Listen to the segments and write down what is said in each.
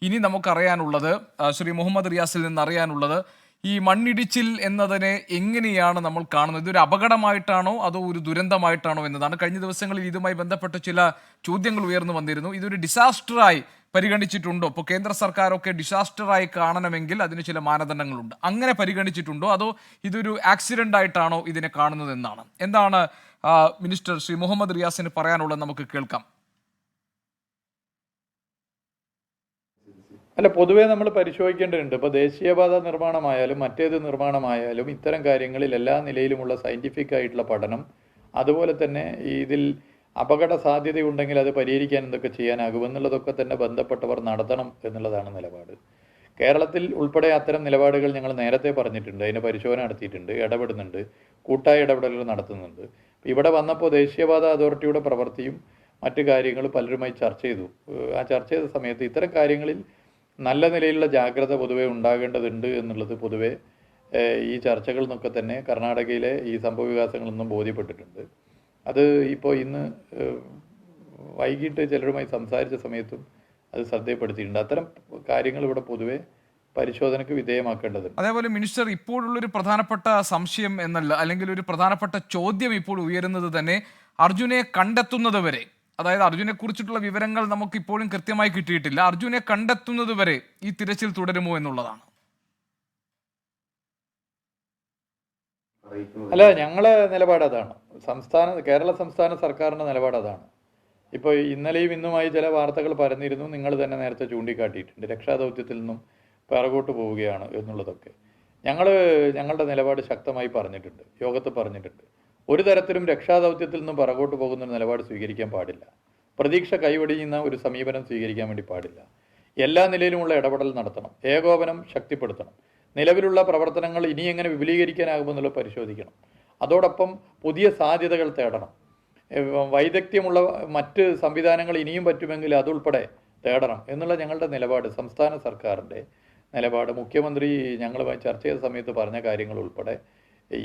ഇനി നമുക്കറിയാനുള്ളത്, ശ്രീ മുഹമ്മദ് റിയാസിൽ നിന്ന് അറിയാനുള്ളത്, ഈ മണ്ണിടിച്ചിൽ എന്നതിനെ എങ്ങനെയാണ് നമ്മൾ കാണുന്നത്? ഇതൊരു അപകടമായിട്ടാണോ അതോ ഒരു ദുരന്തമായിട്ടാണോ എന്നതാണ്. കഴിഞ്ഞ ദിവസങ്ങളിൽ ഇതുമായി ബന്ധപ്പെട്ട് ചില ചോദ്യങ്ങൾ ഉയർന്നു വന്നിരുന്നു. ഇതൊരു ഡിസാസ്റ്ററായി പരിഗണിച്ചിട്ടുണ്ടോ? ഇപ്പോൾ കേന്ദ്ര സർക്കാരൊക്കെ ഡിസാസ്റ്ററായി കാണണമെങ്കിൽ അതിന് ചില മാനദണ്ഡങ്ങളുണ്ട്. അങ്ങനെ പരിഗണിച്ചിട്ടുണ്ടോ അതോ ഇതൊരു ആക്സിഡന്റ് ആയിട്ടാണോ ഇതിനെ കാണുന്നത് എന്നാണ്? എന്താണ് മിനിസ്റ്റർ ശ്രീ മുഹമ്മദ് റിയാസിന് പറയാനുള്ളത്? നമുക്ക് കേൾക്കാം. അല്ല, പൊതുവേ നമ്മൾ പരിശോധിക്കേണ്ടതുണ്ട്. ഇപ്പോൾ ദേശീയപാത നിർമ്മാണമായാലും മറ്റേത് നിർമ്മാണമായാലും ഇത്തരം കാര്യങ്ങളിൽ എല്ലാ നിലയിലുമുള്ള സയൻറ്റിഫിക് ആയിട്ടുള്ള പഠനം, അതുപോലെ തന്നെ ഇതിൽ അപകട സാധ്യതയുണ്ടെങ്കിൽ അത് പരിഹരിക്കാൻ എന്തൊക്കെ ചെയ്യാനാകുമെന്നുള്ളതൊക്കെ തന്നെ ബന്ധപ്പെട്ടവർ നടത്തണം എന്നുള്ളതാണ് നിലപാട്. കേരളത്തിൽ ഉൾപ്പെടെ അത്തരം നിലപാടുകൾ ഞങ്ങൾ നേരത്തെ പറഞ്ഞിട്ടുണ്ട്. അതിന് പരിശോധന നടത്തിയിട്ടുണ്ട്, ഇടപെടുന്നുണ്ട്, കൂട്ടായ ഇടപെടലുകൾ നടത്തുന്നുണ്ട്. ഇവിടെ വന്നപ്പോൾ ദേശീയപാത അതോറിറ്റിയുടെ പ്രവൃത്തിയും മറ്റു കാര്യങ്ങൾ പലരുമായി ചർച്ച ചെയ്തു. ആ ചർച്ച ചെയ്ത സമയത്ത് ഇത്തരം കാര്യങ്ങളിൽ നല്ല നിലയിലുള്ള ജാഗ്രത പൊതുവെ ഉണ്ടാകേണ്ടതുണ്ട് എന്നുള്ളത് പൊതുവെ ഈ ചർച്ചകളിൽ നിന്നൊക്കെ തന്നെ കർണാടകയിലെ ഈ സംഭവ വികാസങ്ങളിൽ നിന്നും ബോധ്യപ്പെട്ടിട്ടുണ്ട്. അത് ഇപ്പോൾ ഇന്ന് വൈകിട്ട് ചിലരുമായി സംസാരിച്ച സമയത്തും അത് ശ്രദ്ധയപ്പെടുത്തിയിട്ടുണ്ട്. അത്തരം കാര്യങ്ങൾ ഇവിടെ പൊതുവെ പരിശോധനയ്ക്ക് വിധേയമാക്കേണ്ടതുണ്ട്. അതേപോലെ മിനിസ്റ്റർ, ഇപ്പോഴുള്ളൊരു പ്രധാനപ്പെട്ട സംശയം എന്നല്ല, അല്ലെങ്കിൽ ഒരു പ്രധാനപ്പെട്ട ചോദ്യം ഇപ്പോൾ ഉയരുന്നത് തന്നെ അർജുനെ കണ്ടെത്തുന്നത് വരെ, അതായത് അർജുനെ കുറിച്ചിട്ടുള്ള വിവരങ്ങൾ നമുക്ക് ഇപ്പോഴും കൃത്യമായി കിട്ടിയിട്ടില്ല. അർജുനെ കണ്ടെത്തുന്നത് വരെ ഈ തിരച്ചിൽ തുടരുമോ എന്നുള്ളതാണ്. അല്ല, ഞങ്ങളെ നിലപാട് അതാണ്. കേരള സംസ്ഥാന സർക്കാരിൻ്റെ നിലപാട് അതാണ്. ഇപ്പോൾ ഇന്നലെയും ഇന്നുമായി ചില വാർത്തകൾ പരന്നിരുന്നു. നിങ്ങൾ തന്നെ നേരത്തെ ചൂണ്ടിക്കാട്ടിയിട്ടുണ്ട്, രക്ഷാദൗത്യത്തിൽ നിന്നും പിറകോട്ട് പോവുകയാണ് എന്നുള്ളതൊക്കെ. ഞങ്ങളുടെ നിലപാട് ശക്തമായി പറഞ്ഞിട്ടുണ്ട്, യോഗത്തിൽ പറഞ്ഞിട്ടുണ്ട്. ഒരു തരത്തിലും രക്ഷാദൗത്യത്തിൽ നിന്നും പിറകോട്ട് പോകുന്ന നിലപാട് സ്വീകരിക്കാൻ പാടില്ല. പ്രതീക്ഷ കൈവടിയുന്ന ഒരു സമീപനം സ്വീകരിക്കാൻ വേണ്ടി പാടില്ല. എല്ലാ നിലയിലുമുള്ള ഇടപെടൽ നടത്തണം, ഏകോപനം ശക്തിപ്പെടുത്തണം. നിലവിലുള്ള പ്രവർത്തനങ്ങൾ ഇനി എങ്ങനെ വിപുലീകരിക്കാനാകുമെന്നുള്ളത് പരിശോധിക്കണം. അതോടൊപ്പം പുതിയ സാധ്യതകൾ തേടണം. വൈദഗ്ധ്യമുള്ള മറ്റ് സംവിധാനങ്ങൾ ഇനിയും പറ്റുമെങ്കിൽ അതുൾപ്പെടെ തേടണം എന്നുള്ള ഞങ്ങളുടെ നിലപാട്, സംസ്ഥാന സർക്കാരിൻ്റെ നിലപാട്. മുഖ്യമന്ത്രി ഞങ്ങളുമായി ചർച്ച ചെയ്ത സമയത്ത് പറഞ്ഞ കാര്യങ്ങൾ ഉൾപ്പെടെ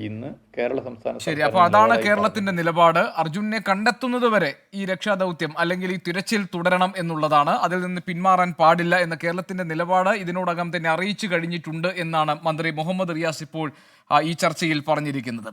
ഇന്ന് കേരള സംസ്ഥാന. ശരി, അപ്പോൾ അതാണ് കേരളത്തിന്റെ നിലപാട്. അർജുനെ കണ്ടെത്തുന്നത് വരെ ഈ രക്ഷാദൗത്യം അല്ലെങ്കിൽ ഈ തിരച്ചിൽ തുടരണം എന്നുള്ളതാണ്. അതിൽ നിന്ന് പിന്മാറാൻ പാടില്ല എന്ന കേരളത്തിന്റെ നിലപാട് ഇതിനോടകം തന്നെ അറിയിച്ചു കഴിഞ്ഞിട്ടുണ്ട് എന്നാണ് മന്ത്രി മുഹമ്മദ് റിയാസ് ഇപ്പോൾ ഈ ചർച്ചയിൽ പറഞ്ഞിരിക്കുന്നത്.